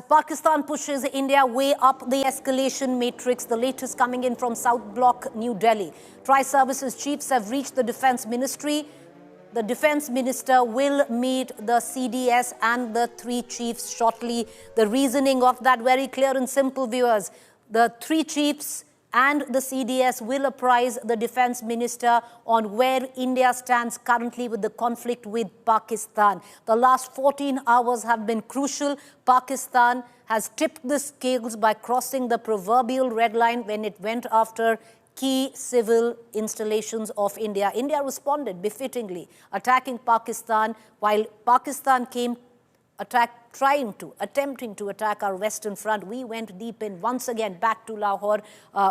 Pakistan pushes India way up the escalation matrix, the latest coming in from South Block, New Delhi. Tri-services chiefs have reached the defense ministry. The defense minister will meet the CDS and the three chiefs shortly. The reasoning of that very clear and simple, viewers. The three chiefs and the CDS will apprise the defense minister on where India stands currently with the conflict with Pakistan. The last 14 hours have been crucial. Pakistan has tipped the scales by crossing the proverbial red line when it went after key civil installations of India. India responded befittingly, attacking Pakistan, while Pakistan came attempting to attack our western front. We went deep in once again back to Lahore.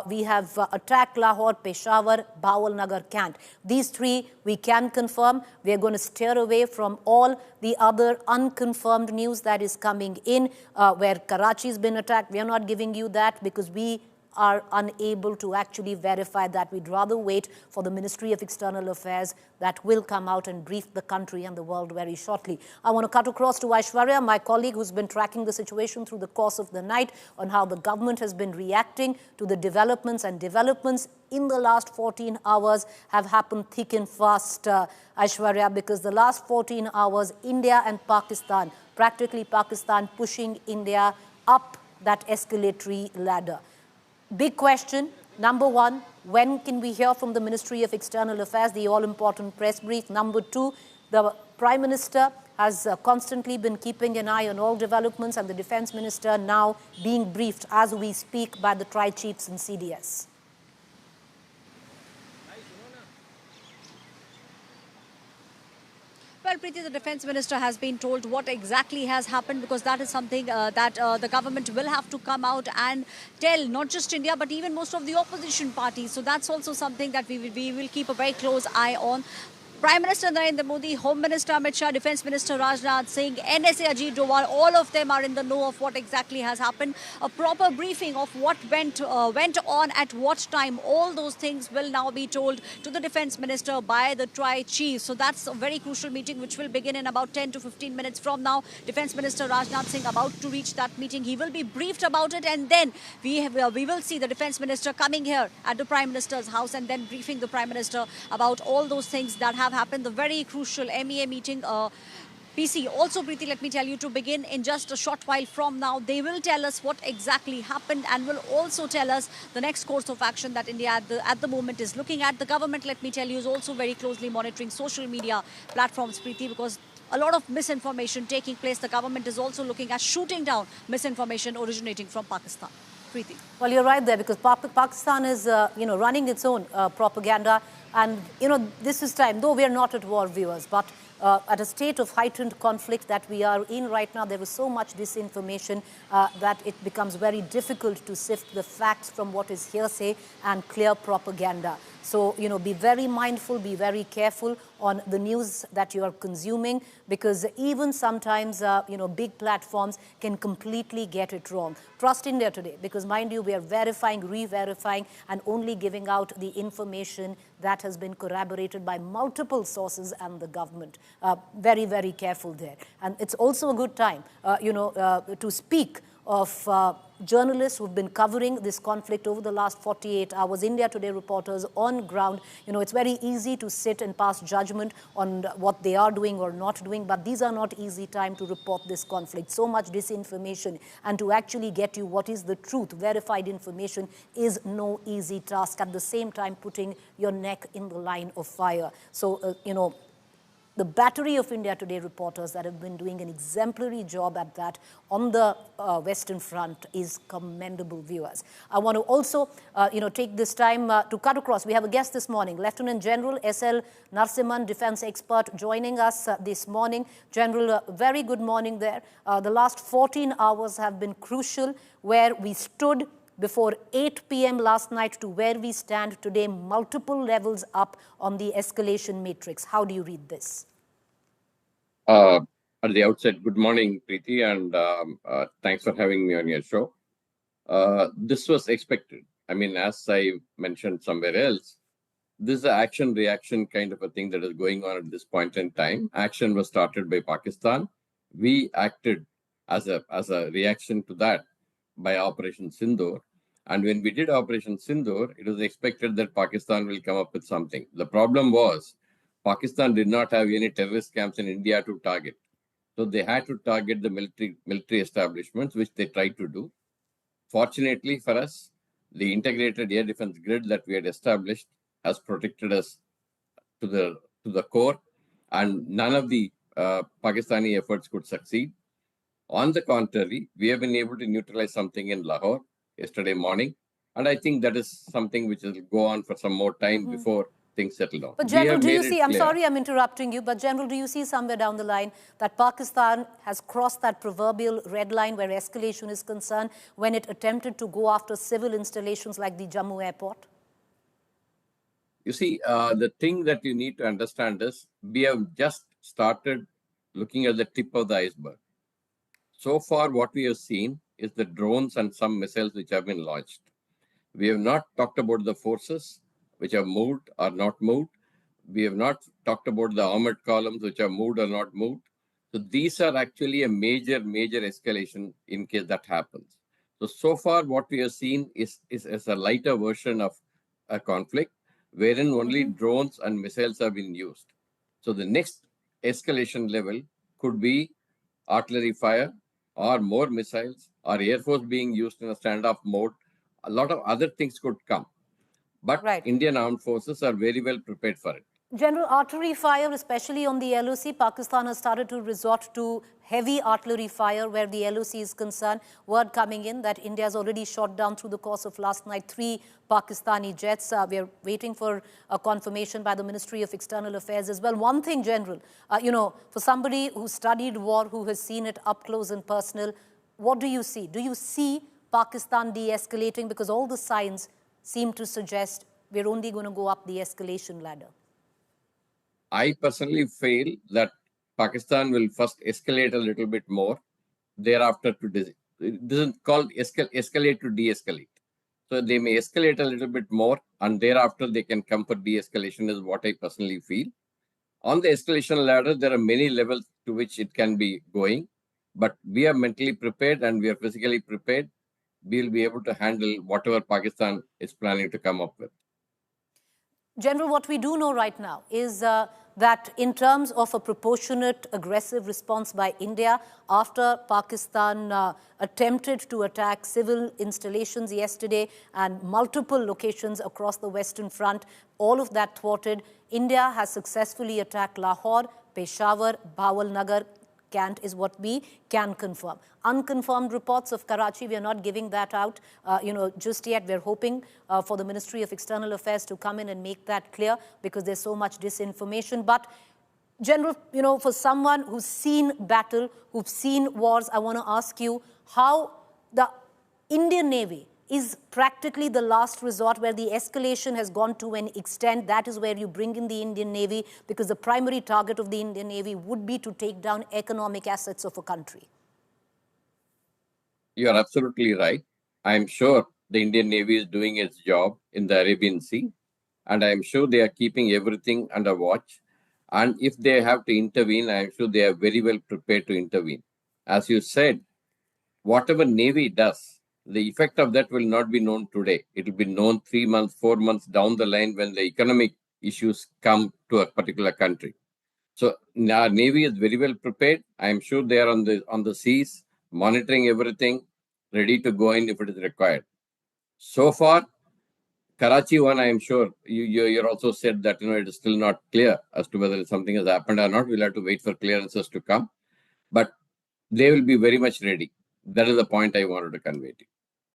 We have attacked Lahore, Peshawar, Bawalnagar, Kant. These three we can confirm. We are going to steer away from all the other unconfirmed news that is coming in, where Karachi has been attacked. We are not giving you that because we are unable to actually verify that. We'd rather wait for the Ministry of External Affairs that will come out and brief the country and the world very shortly. I want to cut across to Aishwarya, my colleague who's been tracking the situation through the course of the night on how the government has been reacting to the developments, and developments in the last 14 hours have happened thick and fast, Aishwarya, because the last 14 hours, India and Pakistan, practically Pakistan pushing India up that escalatory ladder. Big question, number one, when can we hear from the Ministry of External Affairs, the all-important press brief? Number two, the Prime Minister has constantly been keeping an eye on all developments, and the Defence Minister now being briefed as we speak by the Tri-Chiefs and CDS. Well, Preeti, the Defence Minister has been told what exactly has happened, because that is something that the government will have to come out and tell, not just India, but even most of the opposition parties. So that's also something that we will keep a very close eye on. Prime Minister Narendra Modi, Home Minister Amit Shah, Defence Minister Rajnath Singh, NSA Ajit Doval, all of them are in the know of what exactly has happened. A proper briefing of what went on at what time, all those things will now be told to the Defence Minister by the Tri-Chiefs. So that's a very crucial meeting which will begin in about 10 to 15 minutes from now. Defence Minister Rajnath Singh about to reach that meeting. He will be briefed about it, and then we will see the Defence Minister coming here at the Prime Minister's house and then briefing the Prime Minister about all those things that have happened. The very crucial MEA meeting, PC. Also, Preeti, let me tell you, to begin in just a short while from now, they will tell us what exactly happened and will also tell us the next course of action that India at the moment is looking at. The government, let me tell you, is also very closely monitoring social media platforms, Preeti, because a lot of misinformation taking place. The government is also looking at shooting down misinformation originating from Pakistan. Preeti. Well, you're right there, because Pakistan is, running its own propaganda. And, this is time, though we are not at war, viewers, but at a state of heightened conflict that we are in right now, there is so much disinformation that it becomes very difficult to sift the facts from what is hearsay and clear propaganda. So, be very mindful, be very careful on the news that you are consuming, because even sometimes, big platforms can completely get it wrong. Trust India Today, because mind you, we are verifying, re-verifying, and only giving out the information that has been corroborated by multiple sources and the government. Very, very careful there. And it's also a good time, to speak of journalists who've been covering this conflict over the last 48 hours, India Today reporters on ground. It's very easy to sit and pass judgment on what they are doing or not doing, but these are not easy time to report this conflict. So much disinformation, and to actually get you what is the truth, verified information, is no easy task. At the same time, putting your neck in the line of fire. So, the battery of India Today reporters that have been doing an exemplary job at that on the Western Front is commendable, viewers. I want to also, take this time to cut across. We have a guest this morning, Lieutenant General S.L. Narasimhan, defense expert, joining us this morning. General, very good morning there. The last 14 hours have been crucial, where we stood before 8 p.m. last night to where we stand today, multiple levels up on the escalation matrix. How do you read this? At the outset, good morning, Preeti, and thanks for having me on your show. This was expected. I mean, as I mentioned somewhere else, this is an action-reaction kind of a thing that is going on at this point in time. Action was started by Pakistan. We acted as a reaction to that by Operation Sindoor. And when we did Operation Sindoor, it was expected that Pakistan will come up with something. The problem was Pakistan did not have any terrorist camps in India to target. So they had to target the military establishments, which they tried to do. Fortunately for us, the integrated air defense grid that we had established has protected us to the core, and none of the Pakistani efforts could succeed. On the contrary, we have been able to neutralize something in Lahore yesterday morning, and I think that is something which will go on for some more time before things settle down. But We General, have do you made it see, I'm clear. sorry I'm interrupting you, but General, do you see somewhere down the line that Pakistan has crossed that proverbial red line where escalation is concerned when it attempted to go after civil installations like the Jammu airport? You see, the thing that you need to understand is we have just started looking at the tip of the iceberg. So far, what we have seen is the drones and some missiles which have been launched. We have not talked about the forces which have moved or not moved. We have not talked about the armored columns which have moved or not moved. So these are actually a major escalation in case that happens. So far, what we have seen is a lighter version of a conflict wherein only drones and missiles have been used. So the next escalation level could be artillery fire or more missiles or Air Force being used in a standoff mode. A lot of other things could come. But Right. Indian armed forces are very well prepared for it. General, artillery fire, especially on the LOC, Pakistan has started to resort to heavy artillery fire where the LOC is concerned. Word coming in that India has already shot down through the course of last night 3 Pakistani jets. We are waiting for a confirmation by the Ministry of External Affairs as well. One thing, General, for somebody who studied war, who has seen it up close and personal, what do you see? Do you see Pakistan de-escalating? Because all the signs seem to suggest we're only going to go up the escalation ladder. I personally feel that Pakistan will first escalate a little bit more, thereafter to this is called escalate to de-escalate. So they may escalate a little bit more, and thereafter they can come for de-escalation is what I personally feel. On the escalation ladder, there are many levels to which it can be going, but we are mentally prepared and we are physically prepared. We will be able to handle whatever Pakistan is planning to come up with. General, what we do know right now is that in terms of a proportionate aggressive response by India after Pakistan attempted to attack civil installations yesterday and multiple locations across the Western Front, all of that thwarted, India has successfully attacked Lahore, Peshawar, Bawal Nagar, Kant is what we can confirm. Unconfirmed reports of Karachi, we are not giving that out, just yet. We're hoping for the Ministry of External Affairs to come in and make that clear because there's so much disinformation. But General, for someone who's seen battle, who's seen wars, I want to ask you how the Indian Navy is practically the last resort where the escalation has gone to an extent. That is where you bring in the Indian Navy because the primary target of the Indian Navy would be to take down economic assets of a country. You are absolutely right. I am sure the Indian Navy is doing its job in the Arabian Sea, and I am sure they are keeping everything under watch. And if they have to intervene, I am sure they are very well prepared to intervene. As you said, whatever Navy does, the effect of that will not be known today. It will be known 3 months, 4 months down the line when the economic issues come to a particular country. So our Navy is very well prepared. I am sure they are on the seas, monitoring everything, ready to go in if it is required. So far, Karachi one, I am sure you also said that it is still not clear as to whether something has happened or not. We'll have to wait for clearances to come, but they will be very much ready. That is the point I wanted to convey to you.